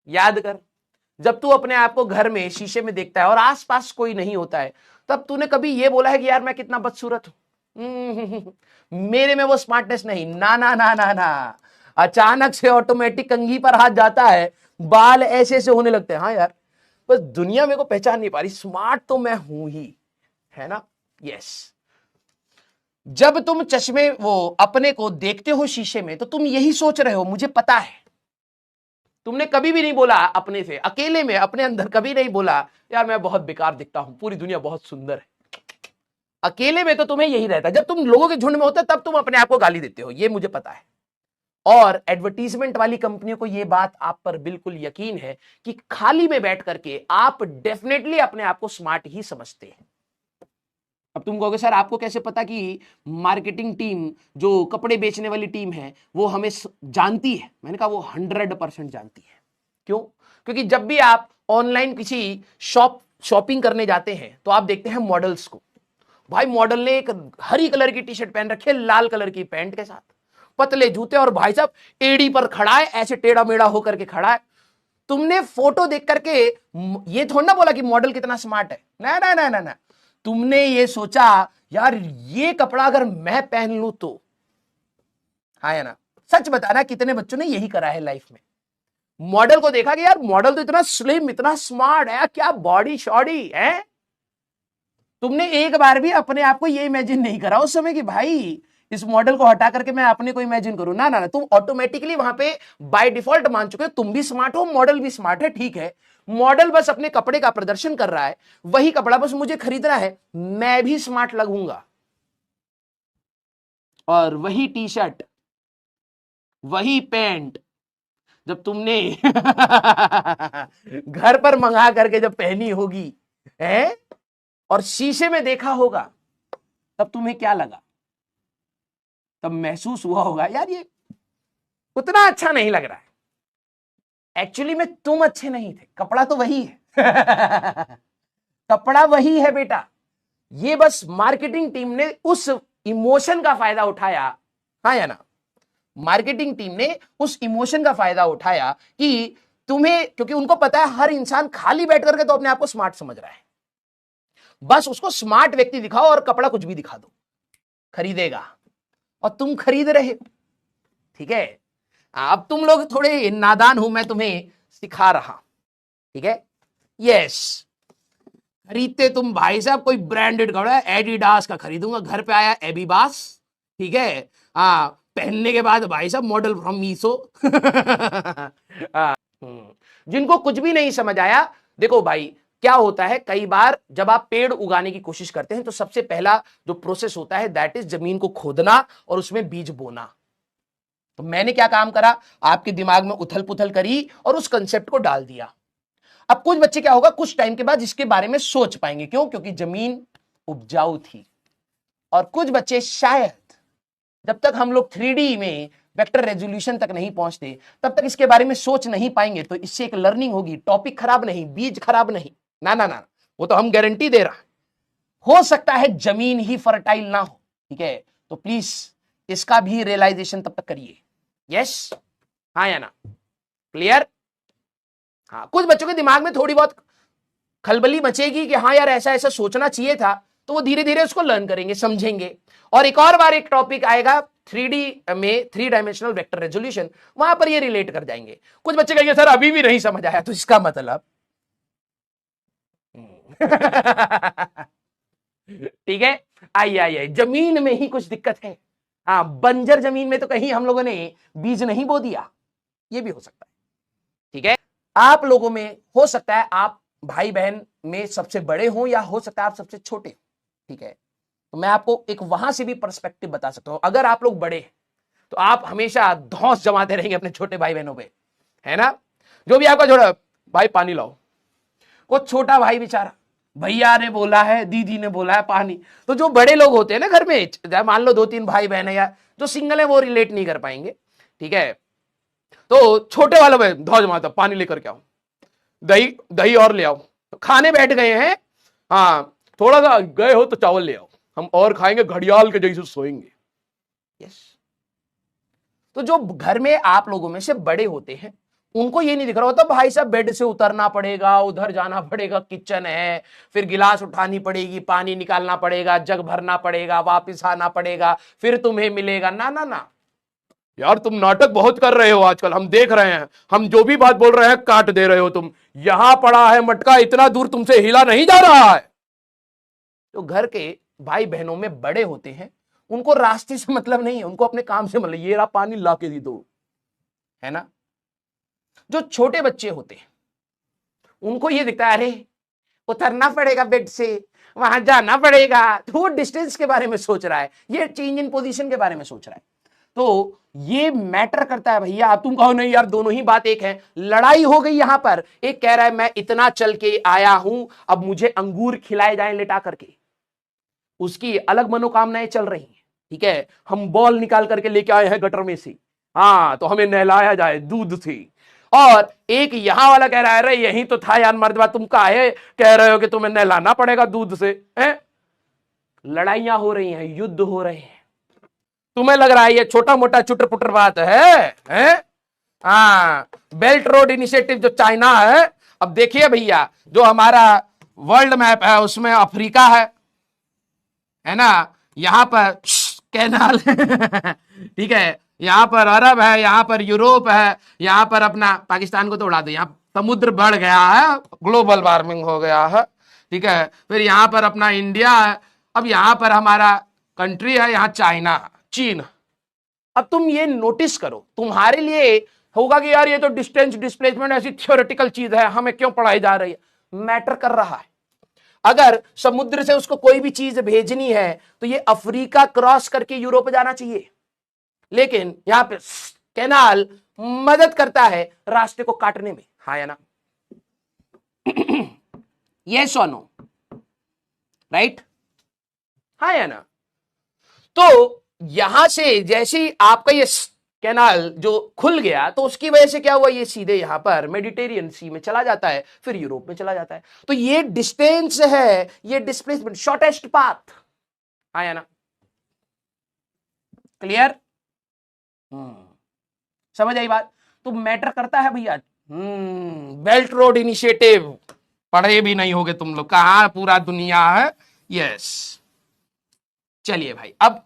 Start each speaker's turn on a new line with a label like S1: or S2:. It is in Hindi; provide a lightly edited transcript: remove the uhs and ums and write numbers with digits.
S1: याद कर, जब तू अपने आप को घर में शीशे में देखता है और आसपास कोई नहीं होता है, तब तूने कभी ये बोला है कि यार मैं कितना बदसूरत हूं? मेरे में वो स्मार्टनेस नहीं। ना ना ना ना ना, अचानक से ऑटोमेटिक कंघी पर हाथ जाता है, बाल ऐसे ऐसे होने लगते हैं। हाँ यार, बस दुनिया मेरे को पहचान नहीं पा रही, स्मार्ट तो मैं हूं ही, है ना? यस। जब तुम चश्मे वो अपने को देखते हो शीशे में, तो तुम यही सोच रहे हो, मुझे पता है। तुमने कभी भी नहीं बोला अपने से, अकेले में अपने अंदर कभी नहीं बोला यार मैं बहुत बेकार दिखता हूं, पूरी दुनिया बहुत सुंदर है। अकेले में तो तुम्हें यही रहता है। जब तुम लोगों के झुंड में होते तब तुम अपने आप को गाली देते हो, ये मुझे पता है। और एडवर्टीजमेंट वाली कंपनियों को यह बात आप पर बिल्कुल यकीन है कि खाली में बैठ करके आप डेफिनेटली अपने आप को स्मार्ट ही समझते हैं। अब तुम कहोगे सर आपको कैसे पता कि मार्केटिंग टीम जो कपड़े बेचने वाली टीम है वो हमें जानती है? मैंने कहा वो 100% जानती है। क्यों? क्योंकि जब भी आप ऑनलाइन किसी शॉपिंग करने जाते हैं तो आप देखते हैं मॉडल्स को। भाई मॉडल ने एक हरी कलर की टी शर्ट पहन रखी है लाल कलर की पैंट के साथ, पतले जूते, और भाई साहब एड़ी पर खड़ा है, ऐसे टेढ़ा मेढ़ा होकर के खड़ा है। तुमने फोटो देख करके ये थोड़ा ना बोला कि मॉडल कितना स्मार्ट है, ना ना ना ना ना, तुमने ये सोचा यार ये कपड़ा अगर मैं पहन लूं तो। हाँ या ना? सच बताना कितने बच्चों ने यही करा है लाइफ में? मॉडल को देखा कि यार मॉडल तो इतना स्लिम इतना स्मार्ट है, क्या बॉडी शॉडी है। तुमने एक बार भी अपने आप को ये इमेजिन नहीं करा उस समय कि भाई इस मॉडल को हटा करके मैं अपने को इमेजिन करूं। ना ना ना, तुम ऑटोमेटिकली वहां पे बाय डिफॉल्ट मान चुके हो तुम भी स्मार्ट हो, मॉडल भी स्मार्ट है। ठीक है, मॉडल बस अपने कपड़े का प्रदर्शन कर रहा है, वही कपड़ा बस मुझे खरीदना है, मैं भी स्मार्ट लगूंगा। और वही टी शर्ट वही पैंट जब तुमने घर पर मंगा करके जब पहनी होगी है और शीशे में देखा होगा, तब तुम्हें क्या लगा? तब महसूस हुआ होगा यार ये उतना अच्छा नहीं लग रहा है। एक्चुअली में तुम अच्छे नहीं थे, कपड़ा तो वही है। कपड़ा वही है बेटा, ये बस मार्केटिंग टीम ने उस इमोशन का फायदा उठाया। हाँ या ना? मार्केटिंग टीम ने उस इमोशन का फायदा उठाया कि तुम्हें, क्योंकि उनको पता है हर इंसान खाली बैठ करके तो अपने आप को स्मार्ट समझ रहा है, बस उसको स्मार्ट व्यक्ति दिखाओ और कपड़ा कुछ भी दिखा दो, खरीदेगा। और तुम खरीद रहे हो। ठीक है, अब तुम लोग थोड़े नादान हो, मैं तुम्हें सिखा रहा। ठीक है, यस। खरीदते तुम भाई साहब कोई ब्रांडेड कपड़ा, एडिडास का खरीदूंगा, घर पे आया एबीबास। ठीक है, हाँ, पहनने के बाद भाई साहब मॉडल फ्रॉम मीशो। जिनको कुछ भी नहीं समझ आया, देखो भाई क्या होता है, कई बार जब आप पेड़ उगाने की कोशिश करते हैं तो सबसे पहला जो प्रोसेस होता है दैट इज जमीन को खोदना और उसमें बीज बोना। तो मैंने क्या काम करा, आपके दिमाग में उथल पुथल करी और उस कंसेप्ट को डाल दिया। अब कुछ बच्चे क्या होगा, कुछ टाइम के बाद इसके बारे में सोच पाएंगे। क्यों? क्योंकि जमीन उपजाऊ थी। और कुछ बच्चे शायद जब तक हम लोग 3D में वेक्टर रेजोल्यूशन तक नहीं पहुंचते तब तक इसके बारे में सोच नहीं पाएंगे। तो इससे एक लर्निंग होगी, टॉपिक खराब नहीं, बीज खराब नहीं, ना ना ना, वो तो हम गारंटी दे रहा है। हो सकता है जमीन ही फर्टाइल ना हो। ठीक है, तो प्लीज इसका भी रियलाइजेशन तब तक करिए। यस, हाँ या ना? क्लियर? हाँ, कुछ बच्चों के दिमाग में थोड़ी बहुत खलबली मचेगी कि हाँ यार ऐसा ऐसा सोचना चाहिए था, तो वो धीरे धीरे उसको लर्न करेंगे, समझेंगे। और एक और बार एक टॉपिक आएगा 3D में, 3 डायमेंशनल वेक्टर रेजोल्यूशन, वहां पर ये रिलेट कर जाएंगे। कुछ बच्चे कहेंगे सर अभी भी नहीं समझ आया, तो इसका मतलब ठीक है, आइए आइए, जमीन में ही कुछ दिक्कत है। हाँ, बंजर जमीन में तो कहीं हम लोगों ने बीज नहीं बो दिया, ये भी हो सकता है। ठीक है, आप लोगों में हो सकता है आप भाई बहन में सबसे बड़े हो या हो सकता है आप सबसे छोटे हो। ठीक है, तो मैं आपको एक वहां से भी पर्सपेक्टिव बता सकता हूं। अगर आप लोग बड़े हैं तो आप हमेशा धौंस जमाते रहेंगे अपने छोटे भाई बहनों पे, है ना? जो भी आपका छोटा भाई पानी लाओ, वो छोटा भाई बेचारा, भैया ने बोला है, दीदी ने बोला है पानी। तो जो बड़े लोग होते हैं ना घर में, मान लो 2-3 भाई बहन है या जो सिंगल है, वो रिलेट नहीं कर पाएंगे। ठीक है, तो छोटे वालों में धौज माता पानी लेकर के आओ, दही दही और ले आओ। तो खाने बैठ गए हैं, हाँ थोड़ा सा गए हो तो चावल ले आओ, हम और खाएंगे, घड़ियाल के जैसे सोएंगे। यस। तो जो घर में आप लोगों में से बड़े होते हैं उनको ये नहीं दिख रहा होता भाई साहब बेड से उतरना पड़ेगा, उधर जाना पड़ेगा, किचन है, फिर गिलास उठानी पड़ेगी, पानी निकालना पड़ेगा, जग भरना पड़ेगा, वापस आना पड़ेगा, फिर तुम्हें मिलेगा। ना ना ना यार, तुम नाटक बहुत कर रहे हो आजकल, हम देख रहे हैं। हम जो भी बात बोल रहे हैं काट दे रहे हो तुम। यहां पड़ा है मटका, इतना दूर तुमसे हिला नहीं जा रहा है। तो घर के भाई बहनों में बड़े होते हैं, उनको रास्ते से मतलब नहीं है, उनको अपने काम से मतलब, ये रहा पानी ला के दी दो, है ना। जो छोटे बच्चे होते हैं उनको ये दिखता है, अरे उतरना पड़ेगा बेड से, वहां जाना पड़ेगा, तो वो डिस्टेंस के बारे में सोच रहा है, ये चेंज इन पोजीशन के बारे में सोच रहा है। तो ये मैटर करता है भैया। अब तुम कहो नहीं यार, दोनों ही बात एक है, लड़ाई हो गई यहां पर। एक कह रहा है मैं इतना चल के आया हूं, अब मुझे अंगूर खिलाए जाएं लेटा करके, उसकी अलग मनोकामनाएं चल रही हैं। ठीक है, हम बॉल निकाल करके लेके आए हैं गटर में से, हाँ तो हमें नहलाया जाए दूध से। और एक यहां वाला कह रहा है अरे यही तो था यार मर्दबा, तुम काहे कह रहे हो कि तुम्हें नहलाना पड़ेगा दूध से, हैं? लड़ाइयां हो रही हैं, युद्ध हो रहे हैं। तुम्हें लग रहा है ये छोटा मोटा चुटर पुटर बात है? हाँ, बेल्ट रोड इनिशिएटिव जो चाइना है, अब देखिए भैया जो हमारा वर्ल्ड मैप है उसमें अफ्रीका है ना, यहां पर कैनाल ठीक है, यहां पर अरब है, यहां पर यूरोप है, यहां पर अपना पाकिस्तान को तो उड़ा दो, यहां समुद्र बढ़ गया है, ग्लोबल वार्मिंग हो गया है। ठीक है, फिर यहां पर अपना इंडिया है, अब यहां पर हमारा कंट्री है, यहां चाइना, चीन। अब तुम ये नोटिस करो, तुम्हारे लिए होगा कि यार ये तो डिस्टेंस डिस्प्लेसमेंट ऐसी थियोरेटिकल चीज है, हमें क्यों पढ़ाई जा रही है। मैटर कर रहा है। अगर समुद्र से उसको कोई भी चीज भेजनी है तो ये अफ्रीका क्रॉस करके यूरोप जाना चाहिए, लेकिन यहां पे कैनाल मदद करता है रास्ते को काटने में। हाँ या ना? यस और नो? राइट? हाँ या ना? तो यहां से जैसे ही आपका ये कैनाल जो खुल गया, तो उसकी वजह से क्या हुआ, ये सीधे यहां पर मेडिटेरियन सी में चला जाता है, फिर यूरोप में चला जाता है। तो ये डिस्टेंस है, ये डिस्प्लेसमेंट, शॉर्टेस्ट पाथ। आया ना? क्लियर? समझ आई बात? तो मैटर करता है भैया। बेल्ट रोड इनिशिएटिव पढ़े भी नहीं होगे तुम लोग, कहां पूरा दुनिया है। यस, चलिए भाई, अब